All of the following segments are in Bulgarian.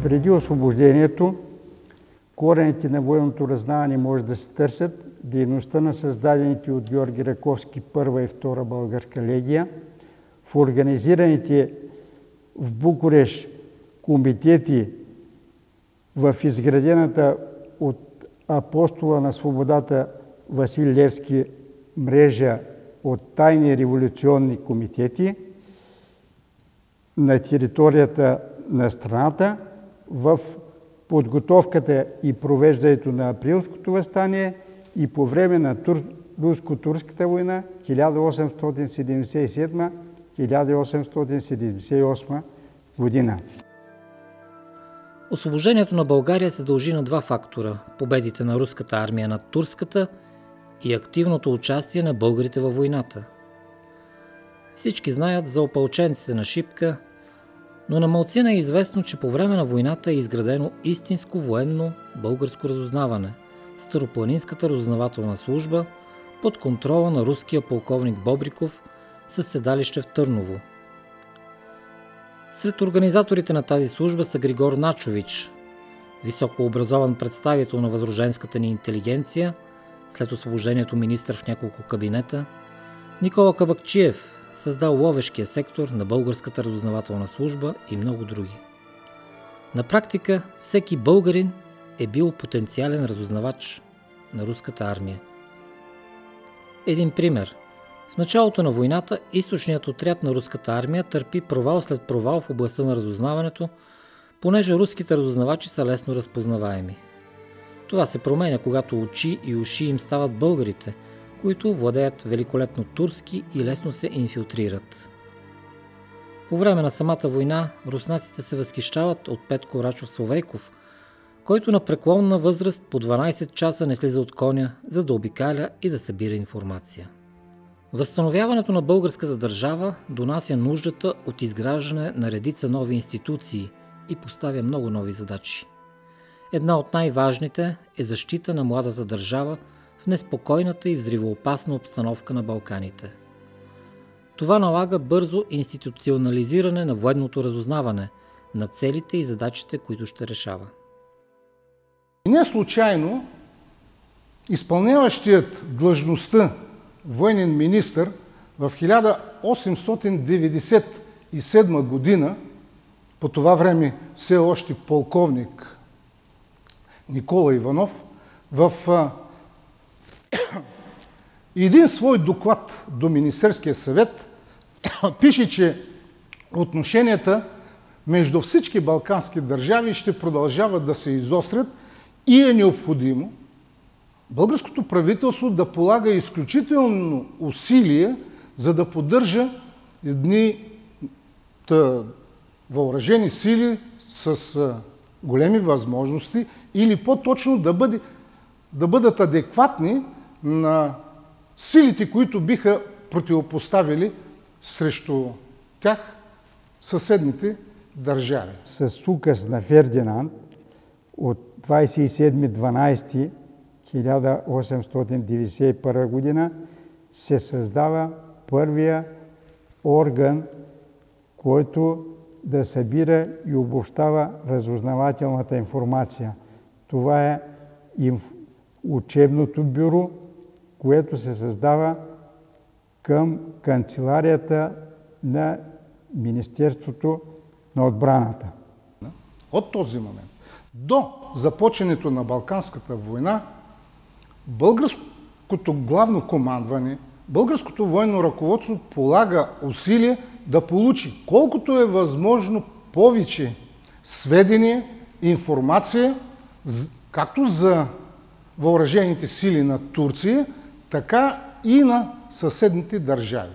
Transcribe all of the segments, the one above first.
Преди освобождението, корените на военното разузнаване може да се търсят дейността на създадените от Георги Раковски първа и втора българска легия, в организираните в Букурещ комитети в изградената от апостола на свободата Васил Левски мрежа от тайни революционни комитети на територията на страната в подготовката и провеждането на Априлското въстание и по време на Руско-турската война 1877-1878 година. Освобождението на България се дължи на два фактора – победите на руската армия над турската и активното участие на българите във войната. Всички знаят за опълченците на Шипка, но на малцина е известно, че по време на войната е изградено истинско военно българско разузнаване – Старопланинската разузнавателна служба под контрола на руския полковник Бобриков със седалище в Търново. Сред организаторите на тази служба са Григор Начович, високообразован представител на възроженската ни интелигенция, след освобождението министър в няколко кабинета, Никола Кабакчиев, създал ловешкия сектор на българската разузнавателна служба и много други. На практика всеки българин е бил потенциален разузнавач на руската армия. Един пример. В началото на войната източният отряд на руската армия търпи провал след провал в областта на разузнаването, понеже руските разузнавачи са лесно разпознаваеми. Това се променя, когато очи и уши им стават българите, които владеят великолепно турски и лесно се инфилтрират. По време на самата война руснаците се възхищават от Петко Рачов Славейков, който на преклонна възраст по 12 часа не слиза от коня, за да обикаля и да събира информация. Възстановяването на българската държава донася нуждата от изграждане на редица нови институции и поставя много нови задачи. Една от най-важните е защита на младата държава в неспокойната и взривоопасна обстановка на Балканите. Това налага бързо институционализиране на военното разузнаване, на целите и задачите, които ще решава. Не случайно изпълняващият длъжността военен министър в 1897 година, по това време все още полковник Никола Иванов, в един свой доклад до Министерския съвет пише, че отношенията между всички балкански държави ще продължават да се изострят и е необходимо българското правителство да полага изключително усилие, за да поддържа едни въоръжени сили с големи възможности или по-точно да бъдат адекватни на силите, които биха противопоставили срещу тях съседните държави. С указ на Фердинанд от 27.12.1891 година се създава първия орган, който да събира и обобщава разузнавателната информация. Това е учебното бюро, което се създава към канцеларията на Министерството на отбраната. От този момент до започването на Балканската война, българското главно командване, българското военно ръководство полага усилия да получи колкото е възможно повече сведения, информация, както за въоръжените сили на Турция, така и на съседните държави.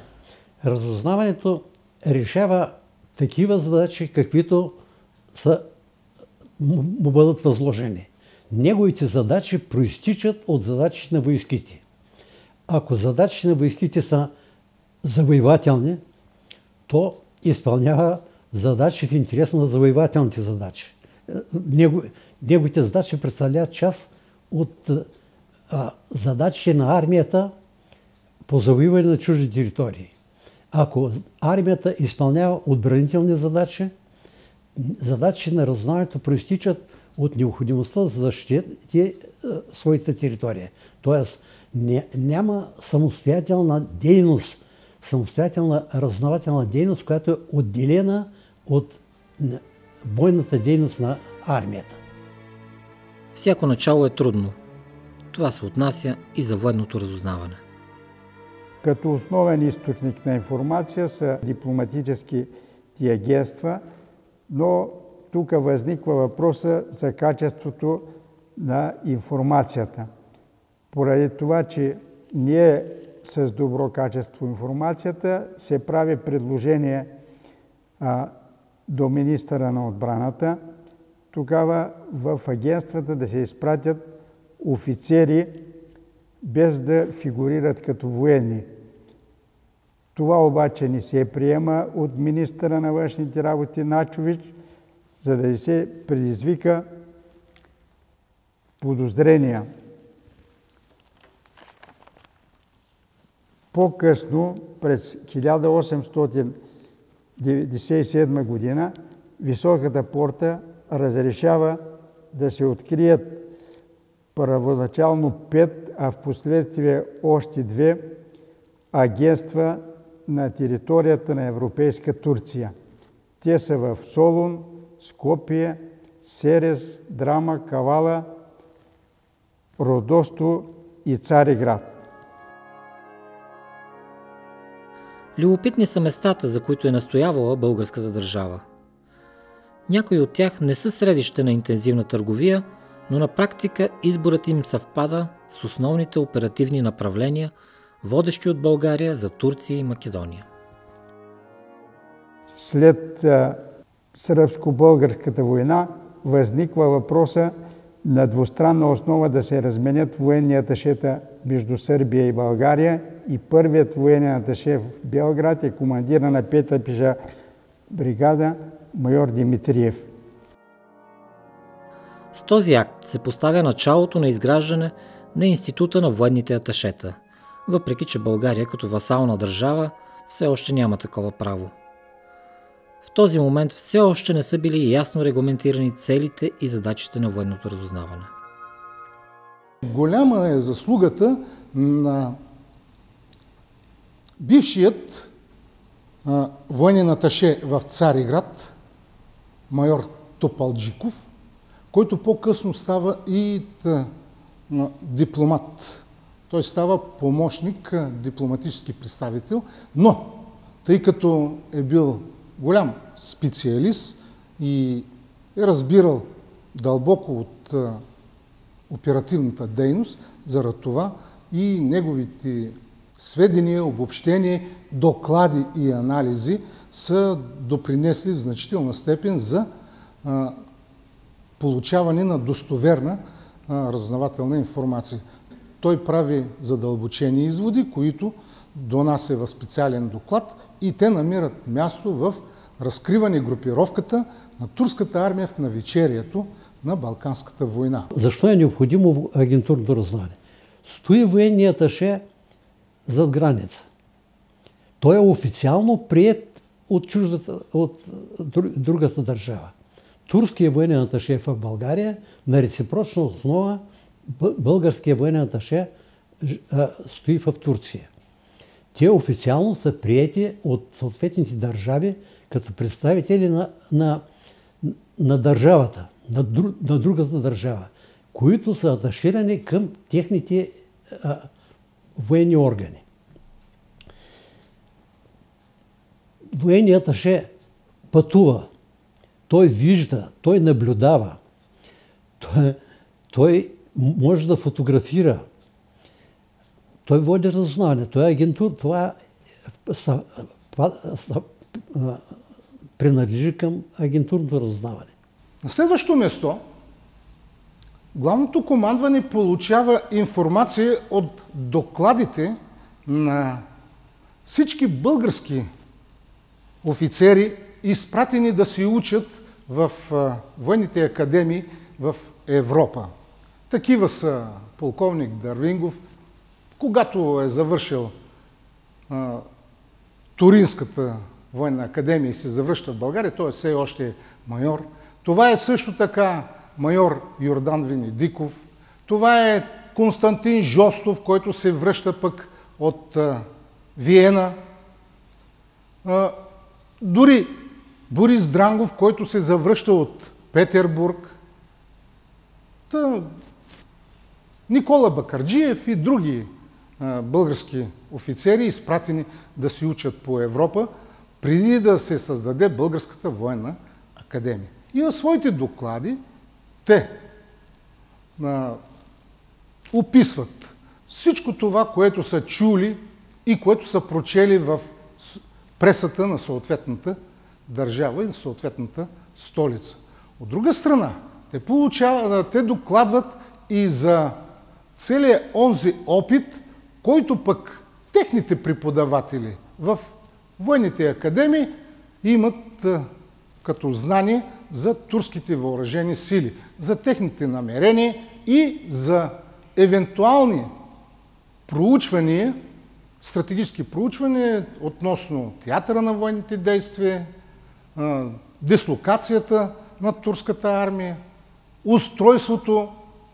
Разузнаването решава такива задачи, каквито му бъдат възложени. Неговите задачи проистичат от задачите на войските. Ако задачите на войските са завоевателни, то изпълнява задачи в интерес на завоевателните задачи. Неговите задачи представляват част от задачите на армията по завоеване на чужди територии. ако армията изпълнява отбранителни задачи, задачи на разузнаването проистичат от необходимостта да защити своята територия. Тоест няма самостоятелна дейност, самостоятелна разузнавателна дейност, която е отделена от бойната дейност на армията. Всяко начало е трудно. Това се отнася и за военното разузнаване. Като основен източник на информация са дипломатическите агентства, но тук възниква въпроса за качеството на информацията. Поради това, че не е с добро качество информацията, се прави предложение до министъра на отбраната, тогава в агентствата да се изпратят офицери, без да фигурират като военни. Това обаче не се приема от министъра на външните работи Начович, за да се предизвика подозрения. По-късно, през 1897 година, Високата порта разрешава да се открият първоначално 5, а в последствие още 2 агентства на територията на Европейска Турция. Те са в Солун, Скопие, Серес, Драма, Кавала, Родосто и Цариград. Любопитни са местата, за които е настоявала българската държава. Някои от тях не са средище на интензивна търговия, но на практика изборът им съвпада с основните оперативни направления, водещи от България за Турция и Македония. След сръбско-българската война възниква въпроса на двустранна основа да се разменят военни аташета между Сърбия и България, и първият военен аташе в Белград е командира на 5-та пеша бригада майор Димитриев. С този акт се поставя началото на изграждане на Института на военните аташета, въпреки че България като васална държава все още няма такова право. В този момент все още не са били ясно регламентирани целите и задачите на военното разузнаване. Голяма е заслугата на бившият военен аташе в Цариград, майор Топалджиков, който по-късно става и дипломат. Той става помощник, дипломатически представител, но тъй като е бил голям специалист и е разбирал дълбоко от оперативната дейност, заради това и неговите сведения, обобщения, доклади и анализи са допринесли в значителна степен за получаване на достоверна разузнавателна информация. Той прави задълбочени изводи, които донася в специален доклад и те намират място в разкриване групировката на турската армия в навечерието на Балканската война. Защо е необходимо агентурното разузнаване? Стои военният аташе зад граница. Той е официално приет от другата държава. Турският военен аташе в България на реципрочна основа българският военен аташе стои в Турция. Те официално са приети от съответните държави като представители на държавата, на другата държава, които са аташирани към техните военни органи. Военният аташе пътува, той вижда, той наблюдава, той може да фотографира, той води разузнаване, той е агентур, това принадлежи към агентурното разузнаване. На следващо място, Главното командване получава информация от докладите на всички български офицери, изпратени да се учат в военните академии в Европа. Такива са полковник Дървингов, когато е завършил Туринската военна академия и се завръща в България, той все още е майор. Това е също така майор Йордан Венедиков. Това е Константин Жостов, който се връща пък от Виена. Дори Борис Дрангов, който се завръща от Петербург. Никола Бакарджиев и други български офицери, изпратени да си учат по Европа, преди да се създаде Българската военна академия. И в своите доклади те описват всичко това, което са чули и което са прочели в пресата на съответната държава и на съответната столица. От друга страна, те докладват и за целият онзи опит, който пък техните преподаватели в военните академии имат като знание за турските въоръжени сили, за техните намерения и за евентуални проучвания, стратегически проучвания относно театъра на военните действия, дислокацията на турската армия, устройството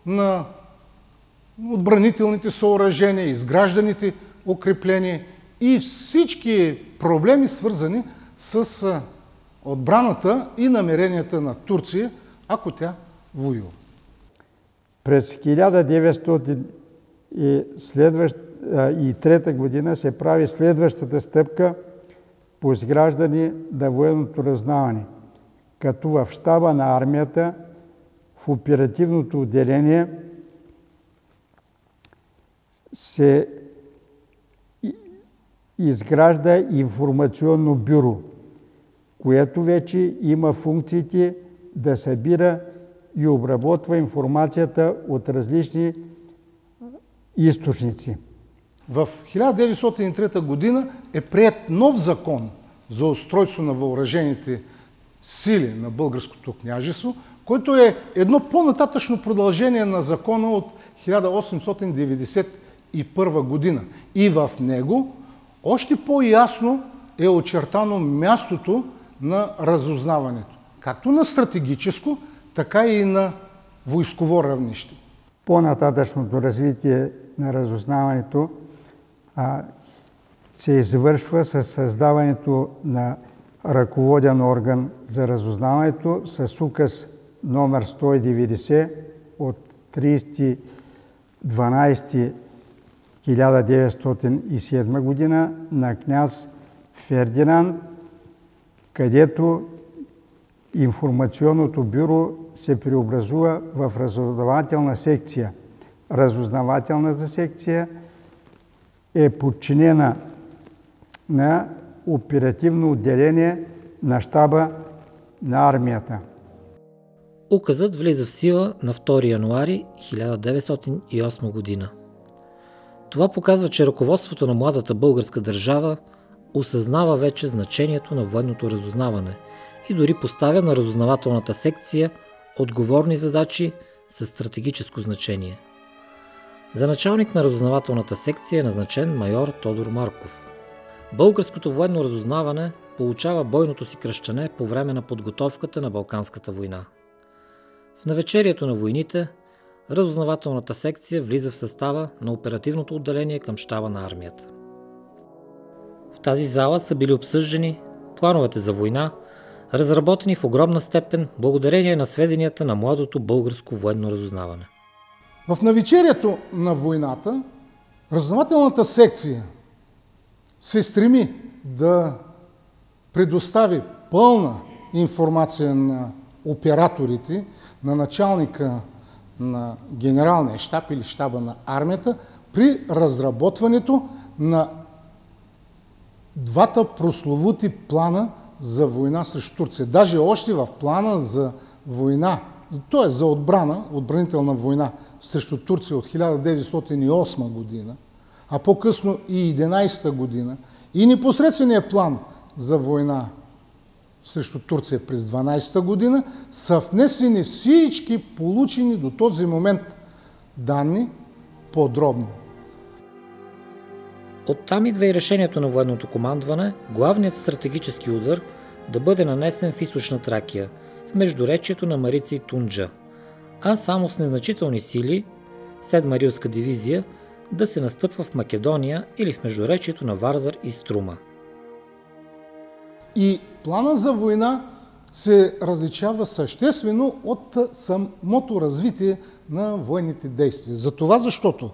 на отбранителните съоръжения, изгражданите укрепления и всички проблеми, свързани с отбраната и намеренията на Турция, ако тя воюва. През 1903 година се прави следващата стъпка по изграждане на военното разузнаване, като в щаба на армията, в оперативното отделение се изгражда информационно бюро, което вече има функциите да събира и обработва информацията от различни източници. В 1903 година е приет нов закон за устройство на въоръжените сили на българското княжество, който е едно по-нататъчно продължение на закона от 1891 година. И в него още по-ясно е очертано мястото на разузнаването, както на стратегическо, така и на войсково равнище. По-нататъчното развитие на разузнаването се извършва със създаването на ръководен орган за разузнаването с указ номер 190 от 30.12.1907 година на княз Фердинанд, където информационното бюро се преобразува в разузнавателна секция. Разузнавателната секция е подчинена на оперативно отделение на щаба на армията. Указът влиза в сила на 2 януари 1908 година. Това показва, че ръководството на младата българска държава осъзнава вече значението на военното разузнаване и дори поставя на разузнавателната секция отговорни задачи със стратегическо значение. За началник на разузнавателната секция е назначен майор Тодор Марков. Българското военно разузнаване получава бойното си кръщане по време на подготовката на Балканската война. В навечерието на войните разузнавателната секция влиза в състава на оперативното отделение към щаба на армията. В тази зала са били обсъждани плановете за война, разработени в огромна степен благодарение на сведенията на младото българско военно разузнаване. В навечерието на войната разузнавателната секция се стреми да предостави пълна информация на операторите, на началника на генералния щаб или щаба на армията при разработването на двата прословути плана за война срещу Турция. Даже още в плана за война, т.е. за отбранителна война срещу Турция от 1908 година, а по-късно и 11 година, и непосредствения план за война срещу Турция през 12 година, са внесени всички получени до този момент данни подробно. Оттам идва и решението на военното командване главният стратегически удар да бъде нанесен в източна Тракия, в междуречието на Марица и Тунджа, а само с незначителни сили, 7-ма Рилска дивизия, да се настъпва в Македония или в междуречието на Вардар и Струма. И плана за война се различава съществено от самото развитие на военните действия. За това, защото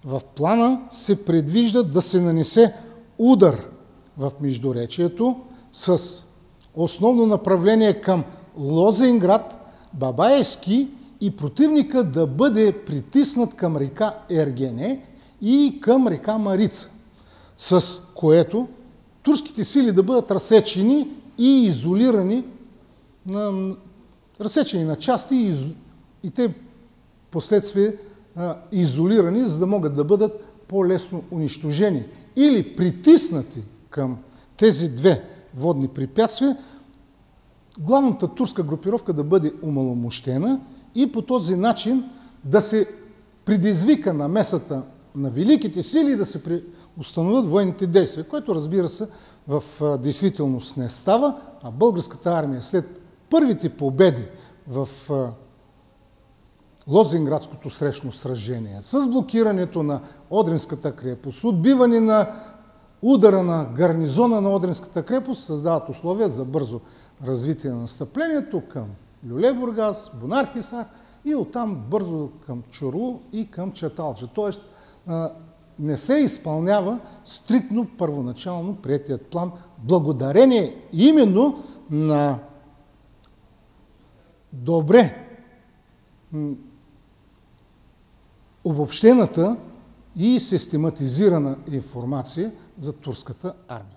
в плана се предвижда да се нанесе удар в междуречието с основно направление към Лозенград, Бабаевски и противника да бъде притиснат към река Ергене и към река Марица, с което турските сили да бъдат разсечени и изолирани, разсечени на части и те последствие изолирани, за да могат да бъдат по-лесно унищожени или притиснати към тези две водни препятствия, главната турска групировка да бъде умаломощена и по този начин да се предизвика намесата на великите сили и да се установят военните действия, което, разбира се, в действителност не става, а българската армия след първите победи в Лозенградското срещно сражение, с блокирането на Одринската крепост, отбиване на удара на гарнизона на Одринската крепост, създават условия за бързо развитие на настъплението към Люлебургас, Бунархисар и оттам бързо към Чорлу и към Чаталджа. Тоест не се изпълнява стриктно първоначално приетият план, благодарение именно на добре обобщената и систематизирана информация за турската армия.